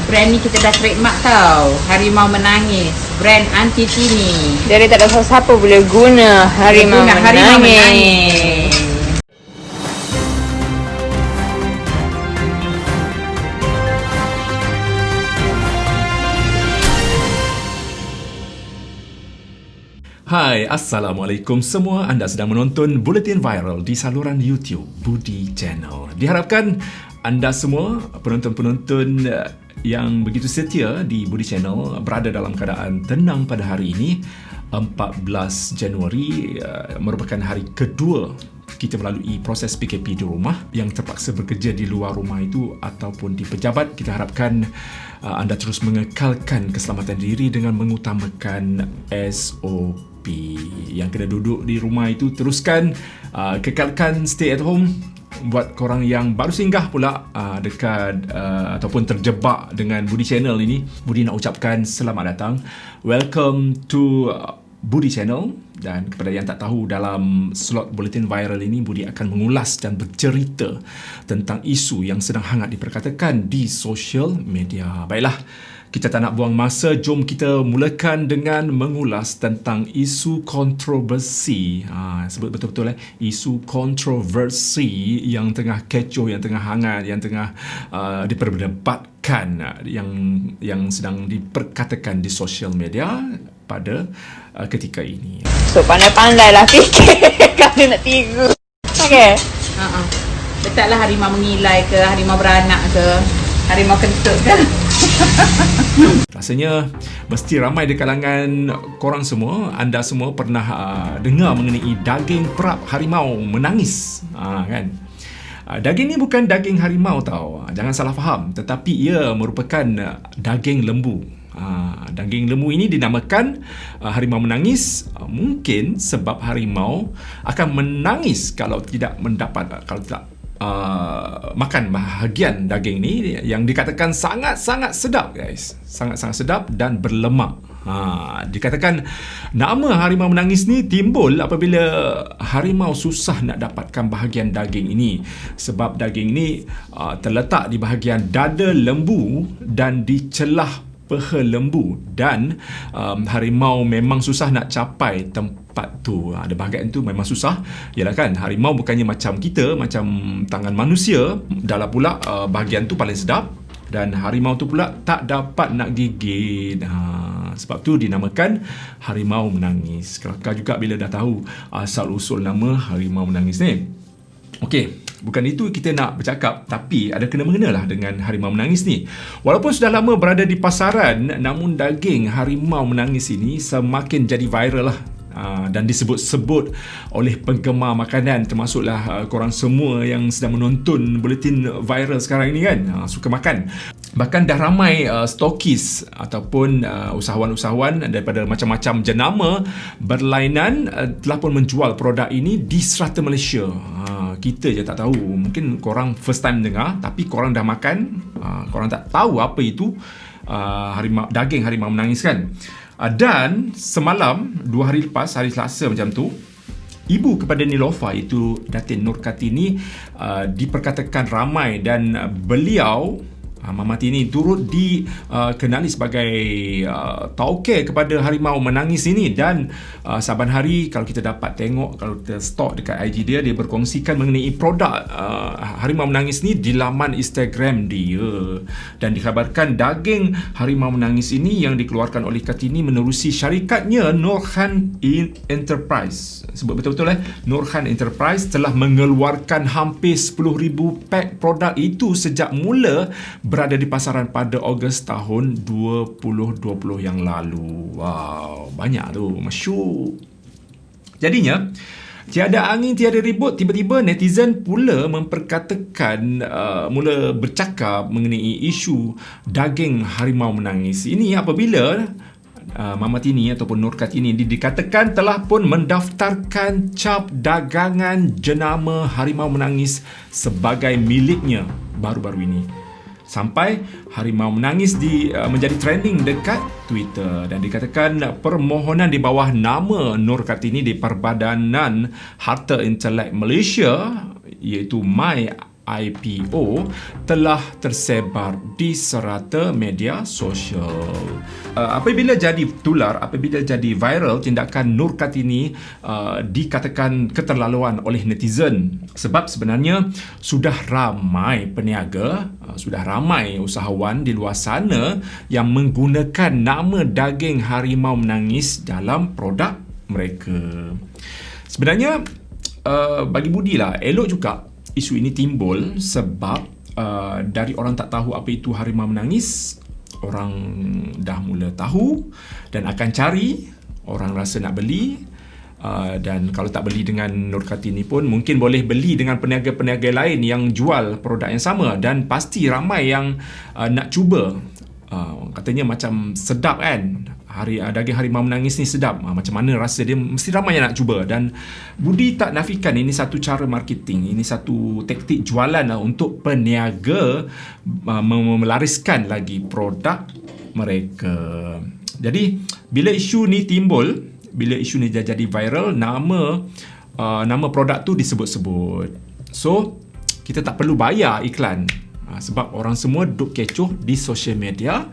Brand ni kita dah trademark tau. Harimau menangis. Brand anti tini. Jadi tak ada siapa boleh guna harimau menangis. Hai, Assalamualaikum semua. Anda sedang menonton Buletin Viral di saluran YouTube Budi Channel. Diharapkan anda semua, penonton-penonton yang begitu setia di Budi Channel, berada dalam keadaan tenang pada hari ini. 14 Januari merupakan hari kedua kita melalui proses PKP di rumah. Yang terpaksa bekerja di luar rumah itu ataupun di pejabat, kita harapkan anda terus mengekalkan keselamatan diri dengan mengutamakan SOP. Yang kena duduk di rumah itu, teruskan kekalkan stay at home. Buat korang yang baru singgah pula dekat ataupun terjebak dengan Budi Channel ini, Budi nak ucapkan selamat datang. Welcome to Budi Channel. Dan kepada yang tak tahu, dalam slot Buletin Viral ini Budi akan mengulas dan bercerita tentang isu yang sedang hangat diperkatakan di sosial media. Baiklah, kita tak nak buang masa, jom kita mulakan dengan mengulas tentang isu kontroversi. Sebut betul-betul isu kontroversi yang tengah kecoh, yang tengah hangat, yang tengah diperdebatkan, yang sedang diperkatakan di sosial media pada ketika ini. So pandai-pandailah fikir kalau nak tiru. Okey. Letaklah harimau mengilai ke, harimau beranak ke, harimau kentut ke. Rasanya mesti ramai di kalangan korang semua, anda semua pernah dengar mengenai daging perap harimau menangis, kan? Daging ni bukan daging harimau tau, jangan salah faham, tetapi ia merupakan daging lembu. Daging lembu ini dinamakan harimau menangis, mungkin sebab harimau akan menangis kalau tidak makan bahagian daging ni yang dikatakan sangat-sangat sedap, guys. Sangat-sangat sedap dan berlemak. Dikatakan nama harimau menangis ni timbul apabila harimau susah nak dapatkan bahagian daging ini, sebab daging ini terletak di bahagian dada lembu dan di celah peha lembu, dan harimau memang susah nak capai tempat tu. Ada bahagian tu memang susah. Yalah kan, harimau bukannya macam kita, macam tangan manusia. Dalam pula bahagian tu paling sedap, dan harimau tu pula tak dapat nak gigit. Sebab tu dinamakan harimau menangis. Kelakar juga bila dah tahu asal usul nama harimau menangis ni. Okey, bukan itu kita nak bercakap, tapi ada kena-mengena lah dengan harimau menangis ni. Walaupun sudah lama berada di pasaran, namun daging harimau menangis ini semakin jadi viral lah. Dan disebut-sebut oleh penggemar makanan, termasuklah korang semua yang sedang menonton Buletin Viral sekarang ini kan, suka makan. Bahkan dah ramai stokis ataupun usahawan-usahawan daripada macam-macam jenama berlainan telah pun menjual produk ini di serata Malaysia. Kita je tak tahu, mungkin korang first time dengar, tapi korang dah makan, korang tak tahu apa itu daging harimau menangis kan. Dan semalam, 2 hari lepas, hari Selasa macam tu, ibu kepada Niloufar, itu Datin Nur Kartini, diperkatakan ramai, dan beliau, Mama Tini, turut dikenali sebagai tauke kepada harimau menangis ini. Dan saban hari kalau kita dapat tengok, kalau kita stalk dekat IG dia berkongsikan mengenai produk harimau menangis ni di laman Instagram dia. Dan dikhabarkan daging harimau menangis ini yang dikeluarkan oleh Kartini menerusi syarikatnya Nurhan Enterprise. Sebut betul-betul Nurhan Enterprise telah mengeluarkan hampir 10,000 pack produk itu sejak mula berada di pasaran pada Ogos tahun 2020 yang lalu. Wow, banyak tu, masyuk. Jadinya, tiada angin tiada ribut, tiba-tiba netizen pula memperkatakan, mula bercakap mengenai isu daging harimau menangis ini apabila Mama Tini ataupun Nur Kartini dikatakan telah pun mendaftarkan cap dagangan jenama harimau menangis sebagai miliknya baru-baru ini. Sampai harimau menangis menjadi trending dekat Twitter, dan dikatakan permohonan di bawah nama Nur Kartini di Perbadanan Harta Intelek Malaysia, iaitu MY IPO telah tersebar di serata media sosial. Apabila jadi tular, apabila jadi viral, tindakan Nur Kartini dikatakan keterlaluan oleh netizen, sebab sebenarnya sudah ramai peniaga, sudah ramai usahawan di luar sana yang menggunakan nama daging harimau menangis dalam produk mereka. Sebenarnya bagi Budi lah, elok juga isu ini timbul sebab dari orang tak tahu apa itu harimau menangis, orang dah mula tahu dan akan cari, orang rasa nak beli. Dan kalau tak beli dengan Nur Kartini pun mungkin boleh beli dengan peniaga-peniaga lain yang jual produk yang sama, dan pasti ramai yang nak cuba. Katanya macam sedap kan, daging harimau menangis ni sedap, macam mana rasa dia, mesti ramai yang nak cuba. Dan Budi tak nafikan ini satu cara marketing, ini satu taktik jualan untuk peniaga melariskan lagi produk mereka. Jadi bila isu ni timbul, bila isu ni jadi viral, nama produk tu disebut-sebut. So kita tak perlu bayar iklan, sebab orang semua duk kecoh di social media,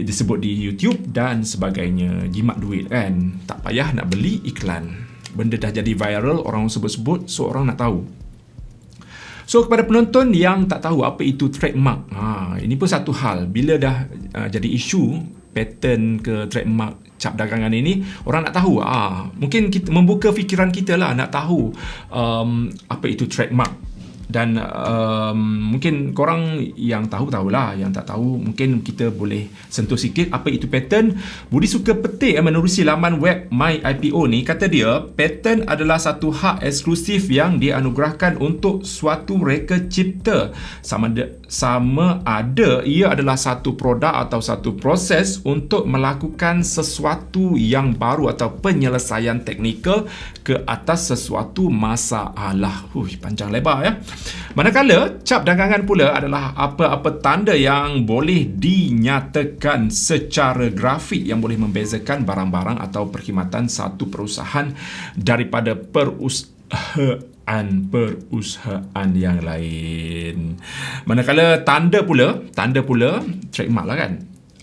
disebut di YouTube dan sebagainya, jimat duit kan. Tak payah nak beli iklan, benda dah jadi viral, orang sebut-sebut, so orang nak tahu. So kepada penonton yang tak tahu apa itu trademark, ini pun satu hal. Bila dah jadi isu patent ke trademark cap dagangan ini, orang nak tahu, mungkin kita membuka fikiran kita lah, nak tahu apa itu trademark. Dan mungkin korang yang tahulah, yang tak tahu mungkin kita boleh sentuh sikit apa itu patent. Budi suka petik menerusi laman web My IPO ni. Kata dia, patent adalah satu hak eksklusif yang dianugerahkan untuk suatu reka cipta, sama ada ia adalah satu produk atau satu proses untuk melakukan sesuatu yang baru atau penyelesaian teknikal ke atas sesuatu masalah. Panjang lebar ya. Manakala cap dagangan pula adalah apa-apa tanda yang boleh dinyatakan secara grafik yang boleh membezakan barang-barang atau perkhidmatan satu perusahaan daripada perusahaan yang lain. Manakala tanda pula trademark lah kan.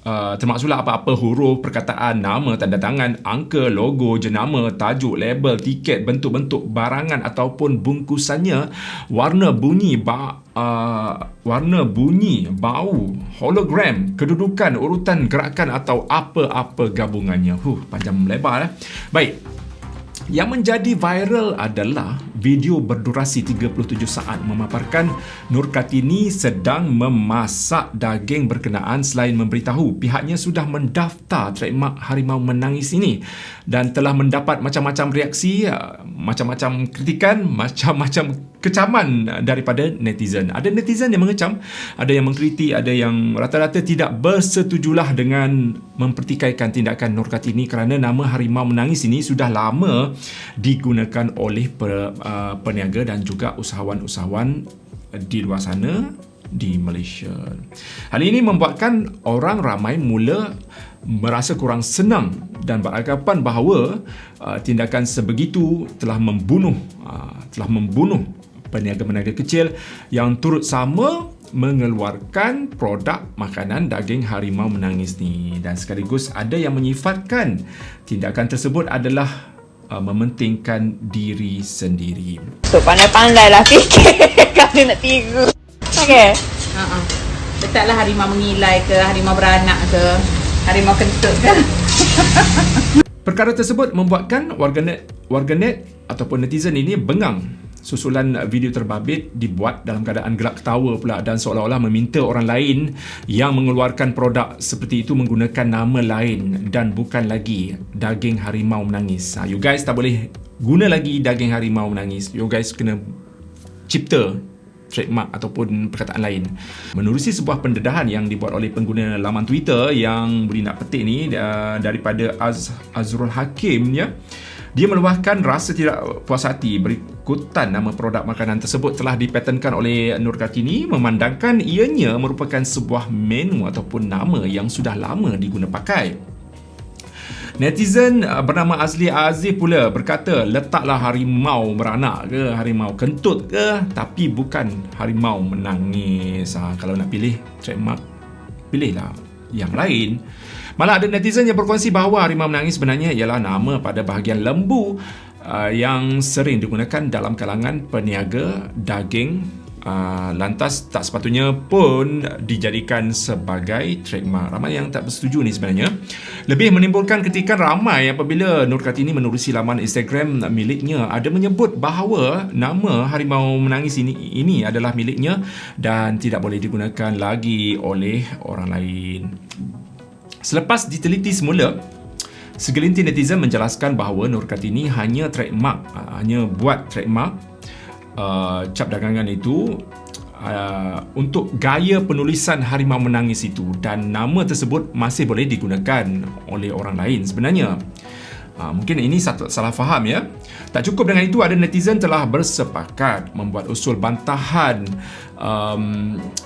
Termasuklah apa-apa huruf, perkataan, nama, tanda tangan, angka, logo, jenama, tajuk, label, tiket, bentuk-bentuk barangan ataupun bungkusannya, warna bunyi, bau, hologram, kedudukan, urutan gerakan atau apa-apa gabungannya. Panjang lebar. Baik. Yang menjadi viral adalah video berdurasi 37 saat memaparkan Nur Kartini sedang memasak daging berkenaan, selain memberitahu pihaknya sudah mendaftar trademark harimau menangis ini dan telah mendapat macam-macam reaksi, macam-macam kritikan, macam-macam kecaman daripada netizen. Ada netizen yang mengecam, ada yang mengkritik, ada yang rata-rata tidak bersetujulah dengan mempertikaikan tindakan Nur Kartini kerana nama harimau menangis ini sudah lama digunakan oleh peniaga dan juga usahawan-usahawan di luar sana di Malaysia. Hal ini membuatkan orang ramai mula merasa kurang senang dan beranggapan bahawa tindakan sebegitu telah membunuh peniaga-peniaga kecil yang turut sama mengeluarkan produk makanan daging harimau menangis ni. Dan sekaligus ada yang menyifatkan tindakan tersebut adalah mementingkan diri sendiri. So pandai-pandai lah fikir kalau nak tiru. Okay. Letaklah harimau mengilai ke, harimau beranak ke, harimau kentut ke. Perkara tersebut membuatkan warganet ataupun netizen ini bengang. Susulan video terbabit dibuat dalam keadaan gelak ketawa pula dan seolah-olah meminta orang lain yang mengeluarkan produk seperti itu menggunakan nama lain dan bukan lagi daging harimau menangis. You guys tak boleh guna lagi daging harimau menangis. You guys kena cipta trademark ataupun perkataan lain. Menerusi sebuah pendedahan yang dibuat oleh pengguna laman Twitter yang boleh nak petik ni daripada Azrul Hakim ya. Dia meluahkan rasa tidak puas hati berikutan nama produk makanan tersebut telah dipatenkan oleh Nur Kartini, memandangkan ianya merupakan sebuah menu ataupun nama yang sudah lama diguna pakai. Netizen bernama Azli Aziz pula berkata, letaklah harimau beranak ke, harimau kentut ke, tapi bukan harimau menangis. Kalau nak pilih trademark, pilihlah yang lain. Malah ada netizen yang berkongsi bahawa harimau menangis sebenarnya ialah nama pada bahagian lembu yang sering digunakan dalam kalangan peniaga daging. Lantas tak sepatutnya pun dijadikan sebagai trademark. Ramai yang tak bersetuju ni sebenarnya. Lebih menimbulkan ketikan ramai apabila Nur Kartini menerusi laman Instagram miliknya ada menyebut bahawa nama harimau menangis ini adalah miliknya dan tidak boleh digunakan lagi oleh orang lain. Selepas diteliti semula, segelintir netizen menjelaskan bahawa Nur Kartini hanya buat trademark cap dagangan itu untuk gaya penulisan harimau menangis itu, dan nama tersebut masih boleh digunakan oleh orang lain sebenarnya. Mungkin ini satu salah faham ya. Tak cukup dengan itu, ada netizen telah bersepakat membuat usul bantahan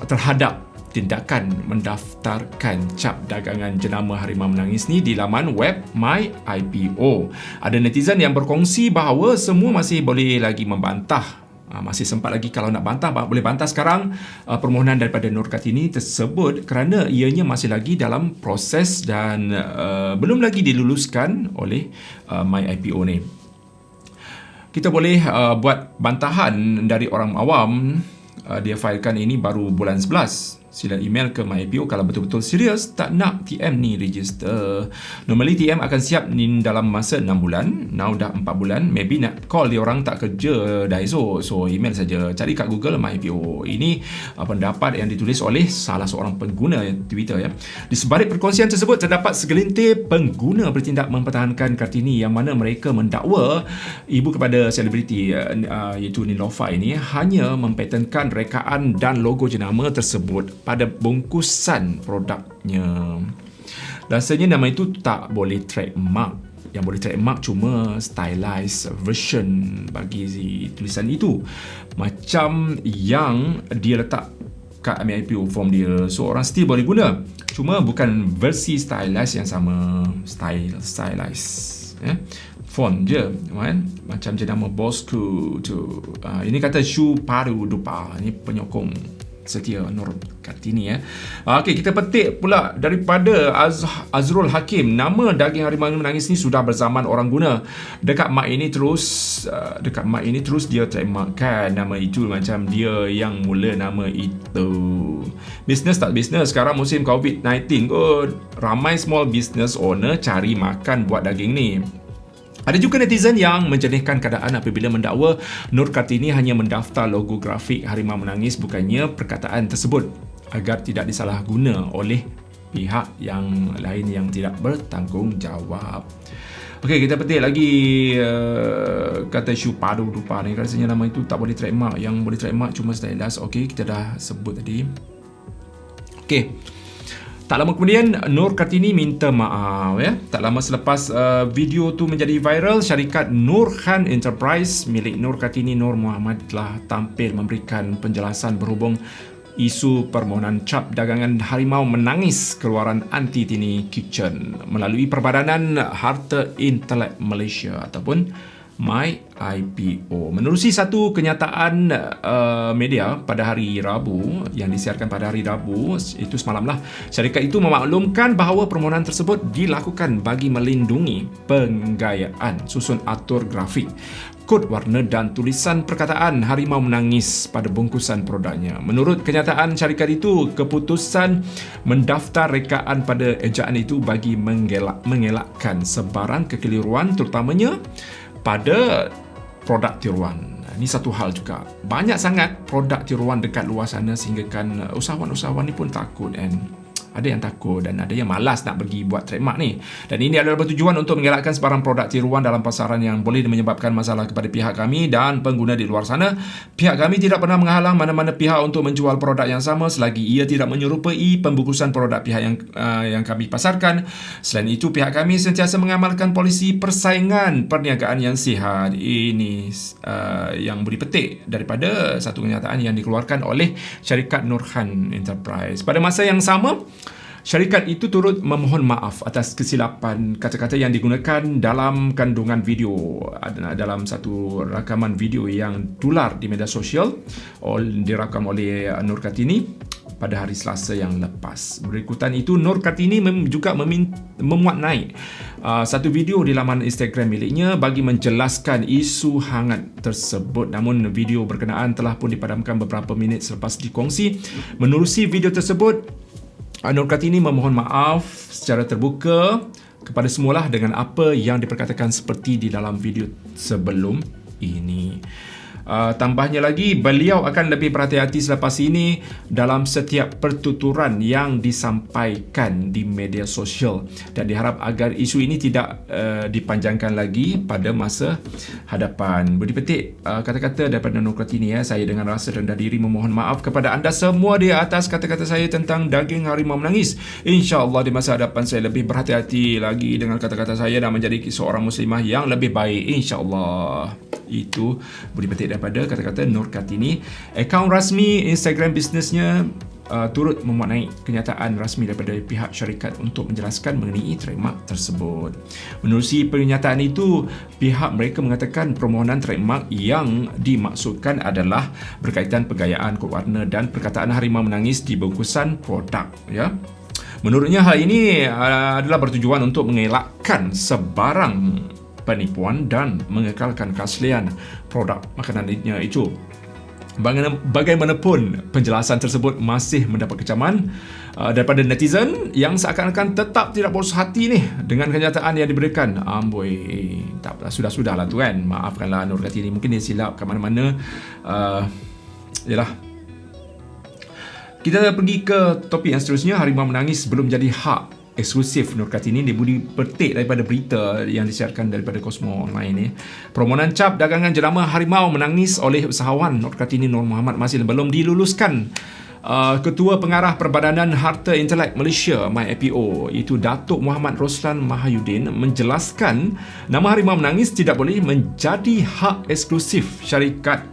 terhadap tindakan mendaftarkan cap dagangan jenama harimau menangis ni di laman web MyIPO. Ada netizen yang berkongsi bahawa semua masih boleh lagi membantah. Masih sempat lagi kalau nak bantah, boleh bantah sekarang permohonan daripada Nur Kartini tersebut kerana ianya masih lagi dalam proses dan belum lagi diluluskan oleh MyIPO ni. Kita boleh buat bantahan dari orang awam. Dia failkan ini baru bulan 11. Sila email ke MyIPO kalau betul-betul serius tak nak TM ni register. Normally TM akan siap ni dalam masa 6 bulan. Now dah 4 bulan. Maybe nak call dia orang tak kerja dah esok. So email saja. Cari kat Google MyIPO. Ini pendapat yang ditulis oleh salah seorang pengguna Twitter ya. Di sebalik perkongsian tersebut terdapat segelintir pengguna bertindak mempertahankan Kartini yang mana mereka mendakwa ibu kepada selebriti iaitu Niloufar ini hanya mempatenkan rekaan dan logo jenama tersebut pada bungkusan produknya. Rasanya nama itu tak boleh trademark. Yang boleh trademark cuma stylized version bagi tulisan itu. Macam yang dia letak kat MyIPO form dia. So orang still boleh guna. Cuma bukan versi stylized yang sama. Stylized. Font je kan? Macam jenama bosku tu. Ini kata Shu Paru Dupa. Ini penyokong setia Nur Kartini ya. Okey, kita petik pula daripada Azrul Hakim. Nama daging harimau menangis ni sudah berzaman orang guna. Dekat mak ini terus dia trademarkkan nama itu macam dia yang mula nama itu. Bisnes tak bisnes, sekarang musim COVID-19 kot. Ramai small business owner cari makan buat daging ni. Ada juga netizen yang menjernihkan keadaan apabila mendakwa Nur Kartini hanya mendaftar logo grafik harimau menangis bukannya perkataan tersebut agar tidak disalahguna oleh pihak yang lain yang tidak bertanggungjawab. Okey, kita petik lagi kata Shu Padu Dupa ni. Rasanya nama itu tak boleh trademark. Yang boleh trademark cuma stylized. Okey, kita dah sebut tadi. Okey. Tak lama kemudian Nur Kartini minta maaf ya. Tak lama selepas video tu menjadi viral, syarikat Nurkhan Enterprise milik Nur Kartini Nur Muhammad telah tampil memberikan penjelasan berhubung isu permohonan cap dagangan harimau menangis keluaran Anti Tini Kitchen melalui Perbadanan Harta Intelek Malaysia ataupun MyIPO. Menerusi satu kenyataan media pada hari Rabu yang disiarkan pada hari Rabu itu semalamlah, syarikat itu memaklumkan bahawa permohonan tersebut dilakukan bagi melindungi penggayaan susun atur grafik, kod warna dan tulisan perkataan harimau menangis pada bungkusan produknya. Menurut kenyataan syarikat itu, keputusan mendaftar rekaan pada ejaan itu bagi mengelakkan sebarang kekeliruan terutamanya pada produk tiruan. Ini satu hal juga. Banyak sangat produk tiruan dekat luar sana sehingga kan usahawan-usahawan ni pun takut kan. Ada yang takut dan ada yang malas nak pergi buat trademark ni. Dan ini adalah bertujuan untuk mengelakkan sebarang produk tiruan dalam pasaran yang boleh menyebabkan masalah kepada pihak kami dan pengguna di luar sana. Pihak kami tidak pernah menghalang mana-mana pihak untuk menjual produk yang sama selagi ia tidak menyerupai pembungkusan produk pihak yang kami pasarkan. Selain itu, pihak kami sentiasa mengamalkan polisi persaingan perniagaan yang sihat. Ini yang boleh petik daripada satu kenyataan yang dikeluarkan oleh syarikat Nurkhan Enterprise. Pada masa yang sama, Syarikat itu turut memohon maaf atas kesilapan kata-kata yang digunakan dalam kandungan video dalam satu rakaman video yang tular di media sosial dirakam oleh Nur Kartini pada hari Selasa yang lepas. Berikutan itu, Nur Kartini juga memuat naik satu video di laman Instagram miliknya bagi menjelaskan isu hangat tersebut. Namun video berkenaan telah pun dipadamkan beberapa minit selepas dikongsi. Menerusi video tersebut, Nur Kartini memohon maaf secara terbuka kepada semualah dengan apa yang diperkatakan seperti di dalam video sebelum ini. Tambahnya lagi, beliau akan lebih berhati-hati selepas ini dalam setiap pertuturan yang disampaikan di media sosial dan diharap agar isu ini tidak dipanjangkan lagi pada masa hadapan. Budi petik kata-kata daripada Nur Kartini. Saya dengan rasa rendah diri memohon maaf kepada anda semua di atas kata-kata saya tentang daging harimau menangis. InsyaAllah di masa hadapan saya lebih berhati-hati lagi dengan kata-kata saya dan menjadi seorang muslimah yang lebih baik, InsyaAllah. Itu budi petik daripada kata-kata Nur Kartini. Akaun rasmi Instagram bisnesnya turut memuat naik kenyataan rasmi daripada pihak syarikat untuk menjelaskan mengenai trademark tersebut. Menerusi pernyataan itu, pihak mereka mengatakan permohonan trademark yang dimaksudkan adalah berkaitan penggayaan kod warna dan perkataan harimau menangis di bungkusan produk, ya. Menurutnya hal ini adalah bertujuan untuk mengelakkan sebarang penipuan dan mengekalkan keaslian produk makanannya itu. Bagaimanapun, penjelasan tersebut masih mendapat kecaman daripada netizen yang seakan-akan tetap tidak puas hati ni dengan kenyataan yang diberikan. Amboi, taklah, sudah-sudahlah tu kan. Maafkanlah Nur Kartini, mungkin dia silap ke mana-mana. Yalah. Kita pergi ke topik yang seterusnya. Harimau menangis belum jadi hak eksklusif Nur Kartini. Dibudi petik daripada berita yang disiarkan daripada Cosmo Online ni. Permohonan cap dagangan jenama harimau menangis oleh usahawan Nur Kartini Nur Muhammad masih belum diluluskan. Ketua Pengarah Perbadanan Harta Intelek Malaysia MyIPO, iaitu Datuk Muhammad Roslan Mahyudin, menjelaskan nama harimau menangis tidak boleh menjadi hak eksklusif syarikat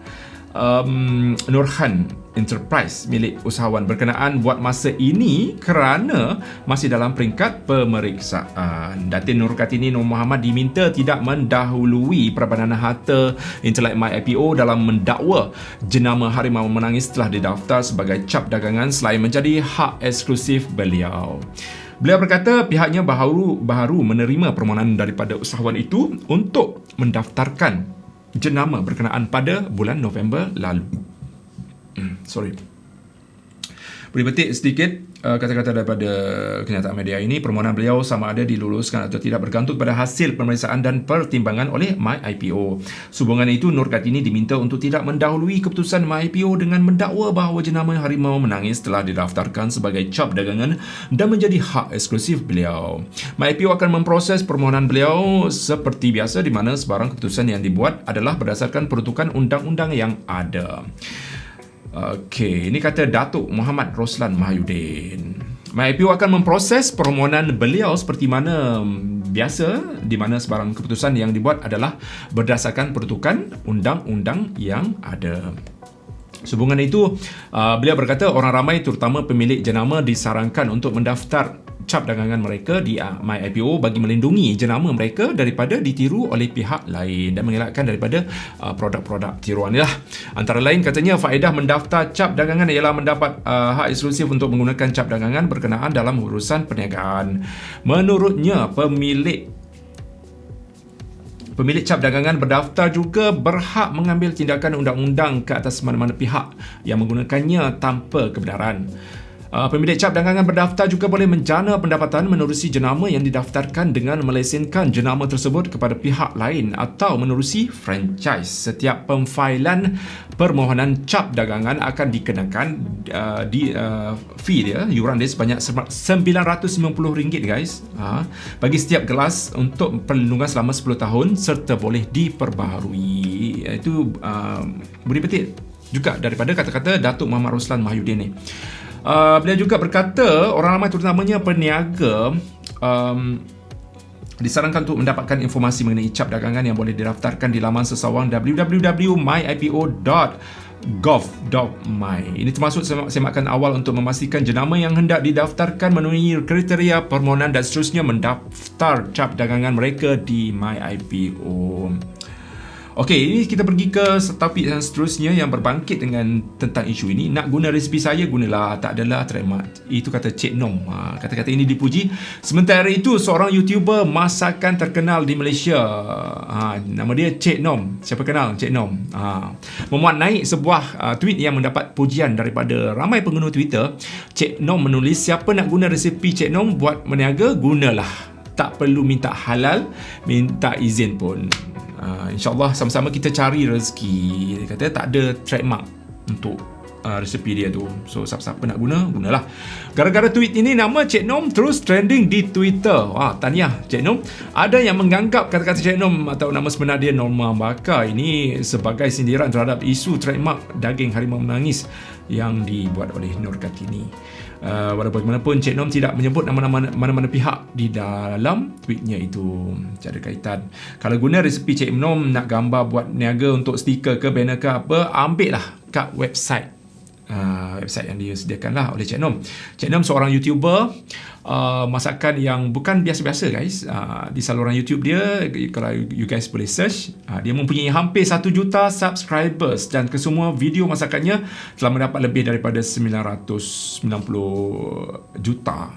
Nurhan Enterprise milik usahawan berkenaan buat masa ini kerana masih dalam peringkat pemeriksaan. Datin Nur Kartini Nur Muhammad diminta tidak mendahului Perbadanan Harta Intelek MyIPO dalam mendakwa jenama harimau menangis telah didaftar sebagai cap dagangan selain menjadi hak eksklusif beliau. Beliau berkata pihaknya baru menerima permohonan daripada usahawan itu untuk mendaftarkan jenama berkenaan pada bulan November lalu. Boleh petik sedikit kata-kata daripada kenyataan media ini. Permohonan beliau sama ada diluluskan atau tidak bergantung pada hasil pemeriksaan dan pertimbangan oleh MyIPO. Sehubungan itu, Nur Kartini diminta untuk tidak mendahului keputusan MyIPO dengan mendakwa bahawa jenama harimau menangis telah didaftarkan sebagai cap dagangan dan menjadi hak eksklusif beliau. MyIPO akan memproses permohonan beliau seperti biasa, di mana sebarang keputusan yang dibuat adalah berdasarkan peruntukan undang-undang yang ada. Okey, ini kata Datuk Muhammad Roslan Mahyudin. MyIPO akan memproses permohonan beliau seperti mana biasa, di mana sebarang keputusan yang dibuat adalah berdasarkan peruntukan undang-undang yang ada. Sehubungan itu, beliau berkata orang ramai terutama pemilik jenama disarankan untuk mendaftar cap dagangan mereka di MyIPO bagi melindungi jenama mereka daripada ditiru oleh pihak lain dan mengelakkan daripada produk-produk tiruan. Antara lain, katanya faedah mendaftar cap dagangan ialah mendapat hak eksklusif untuk menggunakan cap dagangan berkenaan dalam urusan perniagaan. Menurutnya, pemilik cap dagangan berdaftar juga berhak mengambil tindakan undang-undang ke atas mana-mana pihak yang menggunakannya tanpa kebenaran. Pemilik cap dagangan berdaftar juga boleh menjana pendapatan menerusi jenama yang didaftarkan dengan melesenkan jenama tersebut kepada pihak lain atau menerusi franchise. Setiap pemfailan permohonan cap dagangan akan dikenakan fee dia, yuran dia sebanyak RM990 guys. Bagi setiap gelas untuk perlindungan selama 10 tahun serta boleh diperbaharui. Itu boleh petik juga daripada kata-kata Datuk Muhammad Roslan Mahyudin ni. Beliau juga berkata orang ramai terutamanya peniaga Disarankan untuk mendapatkan informasi mengenai cap dagangan yang boleh didaftarkan di laman sesawang www.myipo.gov.my. Ini termasuk semakan awal untuk memastikan jenama yang hendak didaftarkan memenuhi kriteria permohonan dan seterusnya mendaftar cap dagangan mereka di MyIPO. Okey, ini kita pergi ke topik yang seterusnya yang berbangkit dengan tentang isu ini. Nak guna resipi saya, gunalah. Tak adalah trademark. Itu kata Cik Nom. Kata-kata ini dipuji. Sementara itu, seorang YouTuber masakan terkenal di Malaysia. Nama dia Cik Nom. Siapa kenal Cik Nom? Memuat naik sebuah tweet yang mendapat pujian daripada ramai pengguna Twitter. Cik Nom menulis, siapa nak guna resipi Cik Nom buat meniaga, gunalah. Tak perlu minta halal, minta izin pun. InsyaAllah sama-sama kita cari rezeki. Dia kata tak ada trademark untuk resepi dia tu. So siapa-siapa nak guna, gunalah. Gara-gara tweet ini, nama Cik Nom terus trending di Twitter. Tahniah Cik Nom. Ada yang menganggap kata-kata Cik Nom atau nama sebenar dia Norma Bakar ini sebagai sindiran terhadap isu trademark daging harimau menangis yang dibuat oleh Nur Kartini. Walaupun bagaimanapun, Cik Nom tidak menyebut nama-nama mana-mana pihak di dalam tweetnya itu. Tak ada kaitan. Kalau guna resepi Cik Nom nak gambar buat niaga untuk stiker ke banner ke apa, ambil lah kat website yang disediakan lah oleh Cik Nom. Cik Nom seorang YouTuber masakan yang bukan biasa-biasa guys. Di saluran YouTube dia, kalau you guys boleh search, dia mempunyai hampir 1 juta subscribers dan kesemua video masakannya telah mendapat lebih daripada 990 juta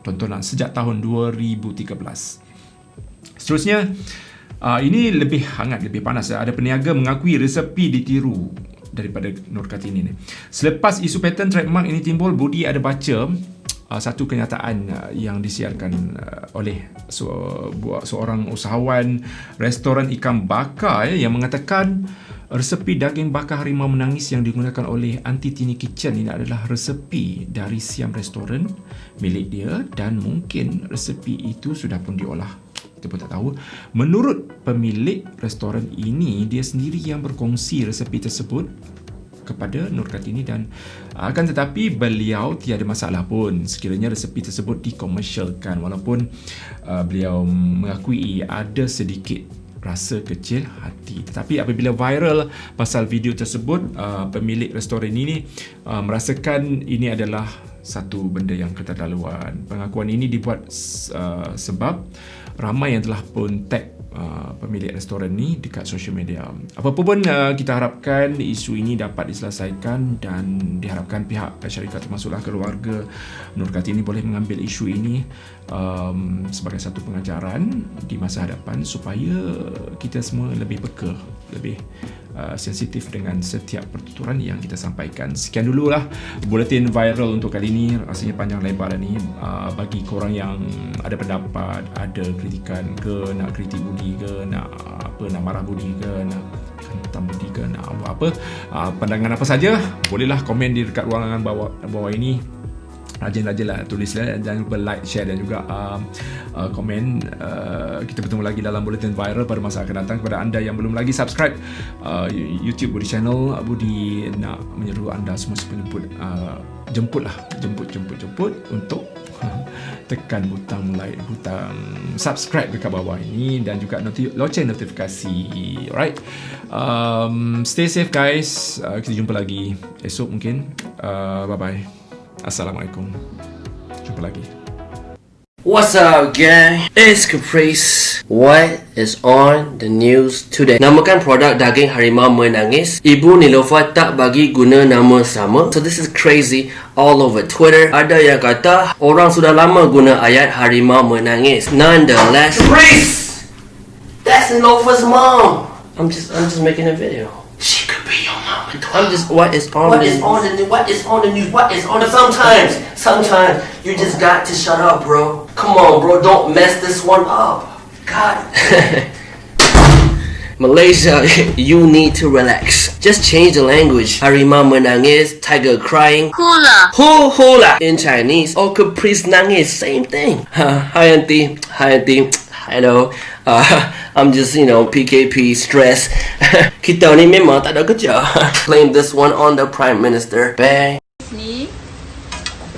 tontonan sejak tahun 2013. Seterusnya, ini lebih hangat, lebih panas. Ada peniaga mengakui resepi ditiru daripada Nur Kartini ni. Selepas isu patent trademark ini timbul, Budi ada baca satu kenyataan yang disiarkan oleh seorang usahawan restoran ikan bakar yang mengatakan resepi daging bakar harimau menangis yang digunakan oleh Aunty Tini Kitchen ini adalah resepi dari Siam restoran milik dia dan mungkin resepi itu sudah pun diolah. Kita pun tak tahu. Menurut pemilik restoran ini, dia sendiri yang berkongsi resepi tersebut kepada Nur Kartini dan akan tetapi beliau tiada masalah pun sekiranya resepi tersebut dikomersialkan, walaupun beliau mengakui ada sedikit rasa kecil hati. Tetapi apabila viral pasal video tersebut, pemilik restoran ini merasakan ini adalah satu benda yang keterlaluan. Pengakuan ini dibuat sebab ramai yang telah pun tag pemilik restoran ni dekat social media. Apa pun kita harapkan isu ini dapat diselesaikan dan diharapkan pihak syarikat termasuklah keluarga Nur Kartini boleh mengambil isu ini sebagai satu pengajaran di masa hadapan supaya kita semua lebih peka, lebih sensitif dengan setiap pertuturan yang kita sampaikan. Sekian dululah buletin viral untuk kali ini. Rasanya panjang lebar ni. Bagi korang yang ada pendapat, ada kritikan ke, nak kritik Budi ke, nak marah Budi ke, nak hentam Budi ke, nak apa pandangan apa saja, bolehlah komen di dekat ruangan bawah ini. Rajin-rajinlah tulislah, jangan lupa like, share dan juga komen. Kita bertemu lagi dalam buletin viral pada masa akan datang. Kepada anda yang belum lagi subscribe YouTube Budi Channel, Budi nak menyeru anda semua jemput untuk tekan butang like, butang subscribe dekat bawah ini dan juga loceng notifikasi. Alright, stay safe guys. Kita jumpa lagi esok mungkin. Bye bye. Assalamualaikum. Jumpa lagi. What's up, gang? It's Caprice. What is on the news today? Namakan produk daging harimau menangis, Ibu Niloufar tak bagi guna nama sama. So this is crazy all over Twitter. Ada yang kata orang sudah lama guna ayat harimau menangis. Nonetheless, Caprice! That's Niloufar's mom. I'm just making a video. She could be your mom. What is on the news? What is on the news? Sometimes you just got to shut up, bro. Come on, bro. Don't mess this one up. God. Malaysia, you need to relax. Just change the language. Harimau menangis, tiger crying. Hula. Hula in Chinese. Or Caprice nangis, same thing. Hi, auntie. Hello. I'm just, PKP, stress. Kita ni memang tak ada kerja. Claim this one on the Prime Minister. Bang. Ni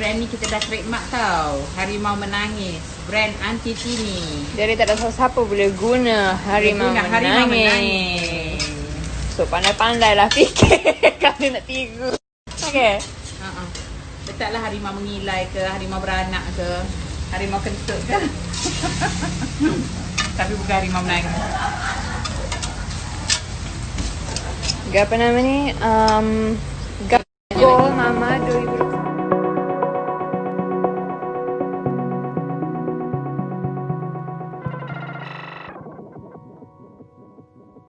brand ni kita dah trademark tau. Harimau menangis. Brand anti tini. Jadi tak ada siapa boleh guna harimau Guna harimau menangis. menangis. So pandai-pandai lah fikir kalau nak tiru. Okay. Letaklah harimau mengilai ke, harimau beranak ke, harimau kentut ke. Tapi bukan harimau menangis. Apa nama ni?